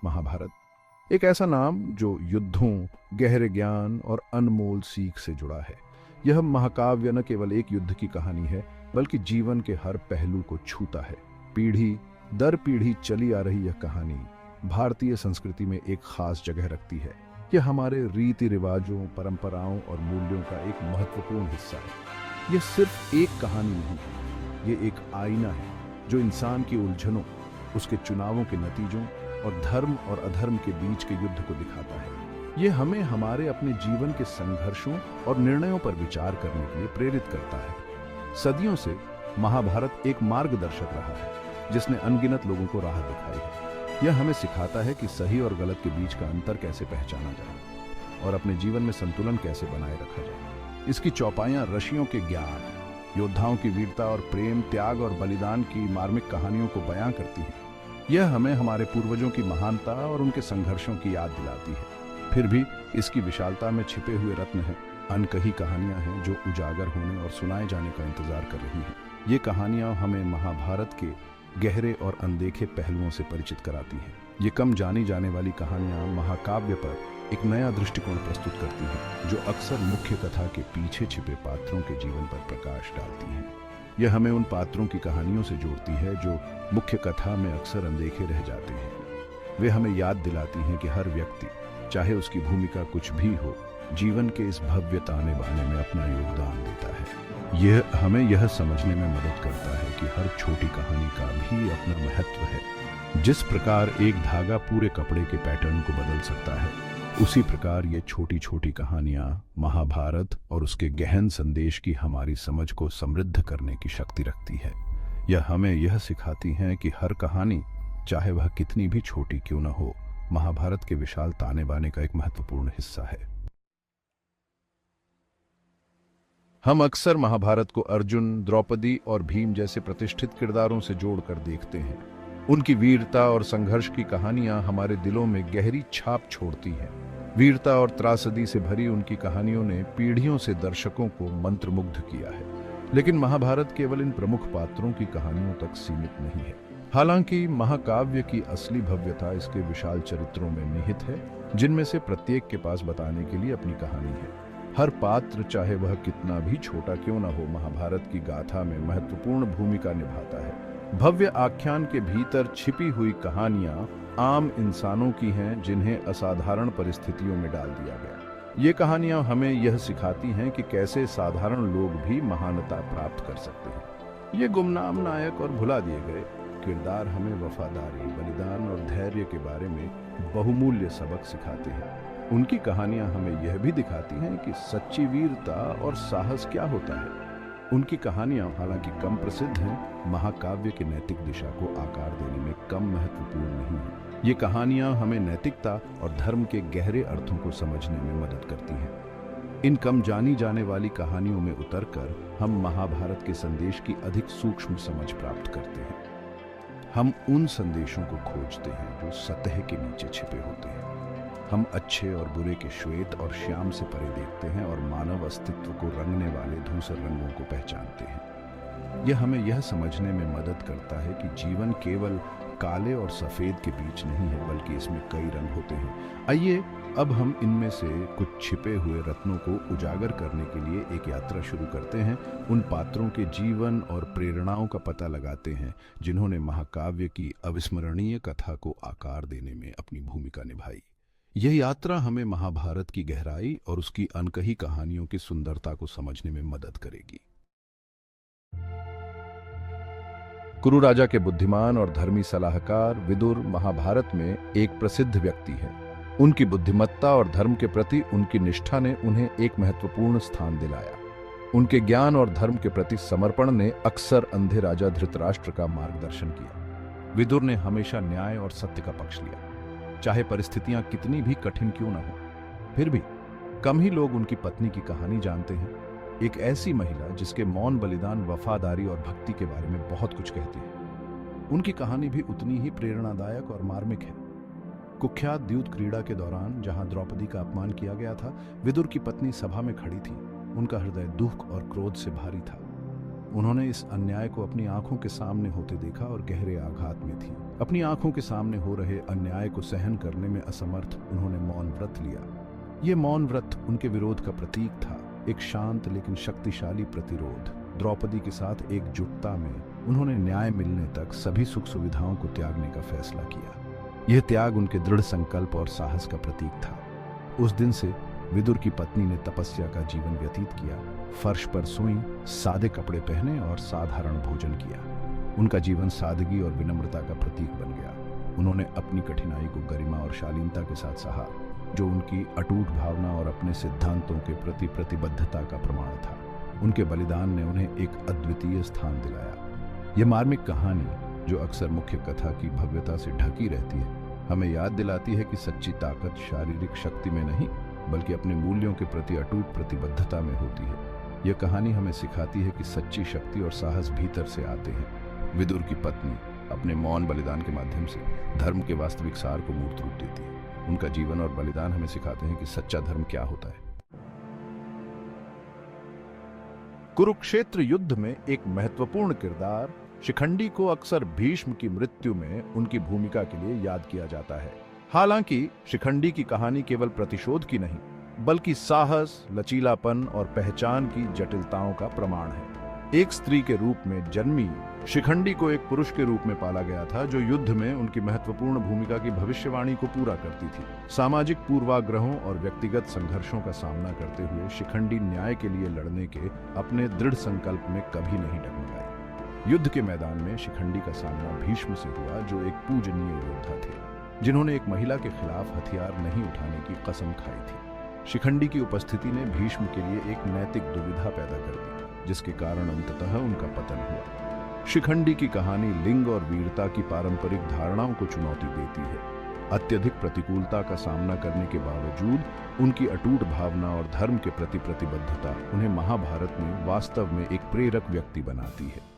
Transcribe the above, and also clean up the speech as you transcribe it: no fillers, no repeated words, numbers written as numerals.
महाभारत एक ऐसा नाम जो युद्धों, गहरे ज्ञान और अनमोल सीख से जुड़ा है। यह महाकाव्य न केवल एक युद्ध की कहानी है, बल्कि जीवन के हर पहलू को छूता है। पीढ़ी दर पीढ़ी चली आ रही यह कहानी भारतीय संस्कृति में एक खास जगह रखती है। यह हमारे रीति रिवाजों, परंपराओं और मूल्यों का एक महत्वपूर्ण हिस्सा है। यह सिर्फ एक कहानी नहीं है, ये एक आईना है जो इंसान की उलझनों, उसके चुनावों के नतीजों और धर्म और अधर्म के बीच के युद्ध को दिखाता है। ये हमें हमारे अपने जीवन के संघर्षों और निर्णयों पर विचार करने के लिए प्रेरित करता है। सदियों से महाभारत एक मार्गदर्शक रहा है, जिसने अनगिनत लोगों को राह दिखाई है। यह हमें सिखाता है कि सही और गलत के बीच का अंतर कैसे पहचाना जाए और अपने जीवन में संतुलन कैसे बनाए रखा जाए। इसकी चौपाइयां ऋषियों के ज्ञान, योद्धाओं की वीरता और प्रेम, त्याग और बलिदान की मार्मिक कहानियों को बयां करती हैं। यह हमें हमारे पूर्वजों की महानता और उनके संघर्षों की याद दिलाती है। फिर भी इसकी विशालता में छिपे हुए रत्न हैं, अनकही कहानियां हैं जो उजागर होने और सुनाए जाने का इंतजार कर रही हैं। ये कहानियां हमें महाभारत के गहरे और अनदेखे पहलुओं से परिचित कराती हैं। ये कम जानी जाने वाली कहानियां महाकाव्य पर एक नया दृष्टिकोण प्रस्तुत करती हैं, जो अक्सर मुख्य कथा के पीछे छिपे पात्रों के जीवन पर प्रकाश डालती हैं। यह हमें उन पात्रों की कहानियों से जोड़ती है जो मुख्य कथा में अक्सर अनदेखे रह जाते हैं। वे हमें याद दिलाती हैं कि हर व्यक्ति, चाहे उसकी भूमिका कुछ भी हो, जीवन के इस भव्य ताने बाने में अपना योगदान देता है। यह हमें यह समझने में मदद करता है कि हर छोटी कहानी का भी अपना महत्व है। जिस प्रकार एक धागा पूरे कपड़े के पैटर्न को बदल सकता है, उसी प्रकार ये छोटी छोटी कहानियां महाभारत और उसके गहन संदेश की हमारी समझ को समृद्ध करने की शक्ति रखती है। यह हमें यह सिखाती हैं कि हर कहानी, चाहे वह कितनी भी छोटी क्यों न हो, महाभारत के विशाल ताने बाने का एक महत्वपूर्ण हिस्सा है। हम अक्सर महाभारत को अर्जुन, द्रौपदी और भीम जैसे प्रतिष्ठित किरदारों से जोड़कर देखते हैं। उनकी वीरता और संघर्ष की कहानियां हमारे दिलों में गहरी छाप छोड़ती हैं। वीरता और त्रासदी से भरी उनकी कहानियों ने पीढ़ियों से दर्शकों को मंत्रमुग्ध किया है। लेकिन महाभारत केवल इन प्रमुख पात्रों की कहानियों तक सीमित नहीं है। हालांकि महाकाव्य की असली भव्यता इसके विशाल चरित्रों में निहित है, जिनमें से प्रत्येक के पास बताने के लिए अपनी कहानी है। हर पात्र, चाहे वह कितना भी छोटा क्यों न हो, महाभारत की गाथा में महत्वपूर्ण भूमिका निभाता है। भव्य आख्यान के भीतर छिपी हुई कहानियां आम इंसानों की हैं, जिन्हें असाधारण परिस्थितियों में डाल दिया गया। ये कहानियां हमें यह सिखाती हैं कि कैसे साधारण लोग भी महानता प्राप्त कर सकते हैं। ये गुमनाम नायक और भुला दिए गए किरदार हमें वफादारी, बलिदान और धैर्य के बारे में बहुमूल्य सबक सिखाते हैं। उनकी कहानियां हमें यह भी दिखाती हैं कि सच्ची वीरता और साहस क्या होता है। उनकी कहानियां हालांकि कम प्रसिद्ध हैं, महाकाव्य की नैतिक दिशा को आकार देने में कम महत्वपूर्ण नहीं है। ये कहानियां हमें नैतिकता और धर्म के गहरे अर्थों को समझने में मदद करती हैं। इन कम जानी जाने वाली कहानियों में उतरकर हम महाभारत के संदेश की अधिक सूक्ष्म समझ प्राप्त करते हैं। हम उन संदेशों को खोजते हैं जो सतह के नीचे छिपे होते हैं। हम अच्छे और बुरे के श्वेत और श्याम से परे देखते हैं और मानव अस्तित्व को रंगने वाले धूसर रंगों को पहचानते हैं। यह हमें यह समझने में मदद करता है कि जीवन केवल काले और सफेद के बीच नहीं है, बल्कि इसमें कई रंग होते हैं। आइए अब हम इनमें से कुछ छिपे हुए रत्नों को उजागर करने के लिए एक यात्रा शुरू करते हैं। उन पात्रों के जीवन और प्रेरणाओं का पता लगाते हैं, जिन्होंने महाकाव्य की अविस्मरणीय कथा को आकार देने में अपनी भूमिका निभाई। यह यात्रा हमें महाभारत की गहराई और उसकी अनकही कहानियों की सुंदरता को समझने में मदद करेगी। कुरु राजा के बुद्धिमान और धर्मी सलाहकार विदुर महाभारत में एक प्रसिद्ध व्यक्ति हैं। उनकी बुद्धिमत्ता और धर्म के प्रति उनकी निष्ठा ने उन्हें एक महत्वपूर्ण स्थान दिलाया। उनके ज्ञान और धर्म के प्रति समर्पण ने अक्सर अंधे राजा धृतराष्ट्र का मार्गदर्शन किया। विदुर ने हमेशा न्याय और सत्य का पक्ष लिया, चाहे परिस्थितियां कितनी भी कठिन क्यों न हो। फिर भी कम ही लोग उनकी पत्नी की कहानी जानते हैं, एक ऐसी महिला जिसके मौन बलिदान, वफादारी और भक्ति के बारे में बहुत कुछ कहती है। उनकी कहानी भी उतनी ही प्रेरणादायक और मार्मिक है। कुख्यात द्यूत क्रीड़ा के दौरान, जहां द्रौपदी का अपमान किया गया था, विदुर की पत्नी सभा में खड़ी थी। उनका हृदय दुख और क्रोध से भारी था। उन्होंने इस अन्याय को अपनी आंखों के सामने होते देखा और गहरे आघात में थी। अपनी आंखों के सामने हो रहे अन्याय को सहन करने में असमर्थ उन्होंने मौन व्रत लिया। ये मौन व्रत उनके विरोध का प्रतीक था, एक शांत लेकिन शक्तिशाली प्रतिरोध। द्रौपदी के साथ एकजुटता में उन्होंने न्याय मिलने तक सभी सुख सुविधाओं को त्यागने का फैसला किया। यह त्याग उनके दृढ़ संकल्प और साहस का प्रतीक था। उस दिन से विदुर की पत्नी ने तपस्या का जीवन व्यतीत किया, फर्श पर सोई, सादे कपड़े पहने और साधारण भोजन किया। उनका जीवन सादगी और विनम्रता का प्रतीक बन गया। उन्होंने अपनी कठिनाई को गरिमा और शालीनता के साथ सहा, जो उनकी अटूट भावना और अपने सिद्धांतों के प्रति प्रतिबद्धता का प्रमाण था। उनके बलिदान ने उन्हें एक अद्वितीय स्थान दिलाया। यह मार्मिक कहानी, जो अक्सर मुख्य कथा की भव्यता से ढकी रहती है, हमें याद दिलाती है कि सच्ची ताकत शारीरिक शक्ति में नहीं, बल्कि अपने मूल्यों के प्रति अटूट प्रतिबद्धता में होती है। यह कहानी हमें सिखाती है कि सच्ची शक्ति और साहस भीतर से आते हैं। विदुर की पत्नी अपने मौन बलिदान के माध्यम से धर्म के वास्तविक सार को मूर्त रूप देती है। उनका जीवन और बलिदान हमें सिखाते हैं कि सच्चा धर्म क्या होता है। कुरुक्षेत्र युद्ध में एक महत्वपूर्ण किरदार शिखंडी को अक्सर भीष्म की मृत्यु में उनकी भूमिका के लिए याद किया जाता है। हालांकि शिखंडी की कहानी केवल प्रतिशोध की नहीं, बल्कि साहस, लचीलापन और पहचान की जटिलताओं का प्रमाण है। एक स्त्री के रूप में जन्मी शिखंडी को एक पुरुष के रूप में पाला गया था, जो युद्ध में उनकी महत्वपूर्ण भूमिका की भविष्यवाणी को पूरा करती थी। सामाजिक पूर्वाग्रहों और व्यक्तिगत संघर्षों का सामना करते हुए शिखंडी न्याय के लिए लड़ने के अपने दृढ़ संकल्प में कभी नहीं डगमगाई। युद्ध के मैदान में शिखंडी का सामना भीष्म से हुआ, जो एक पूजनीय योद्धा थे, जिन्होंने एक महिला के खिलाफ हथियार नहीं उठाने की कसम खाई थी। शिखंडी की उपस्थिति ने भीष्म के लिए एक नैतिक दुविधा पैदा कर दी, जिसके कारण अंततः उनका पतन हुआ। शिखंडी की कहानी लिंग और वीरता की पारंपरिक धारणाओं को चुनौती देती है। अत्यधिक प्रतिकूलता का सामना करने के बावजूद उनकी अटूट भावना और धर्म के प्रति प्रतिबद्धता उन्हें महाभारत में वास्तव में एक प्रेरक व्यक्ति बनाती है।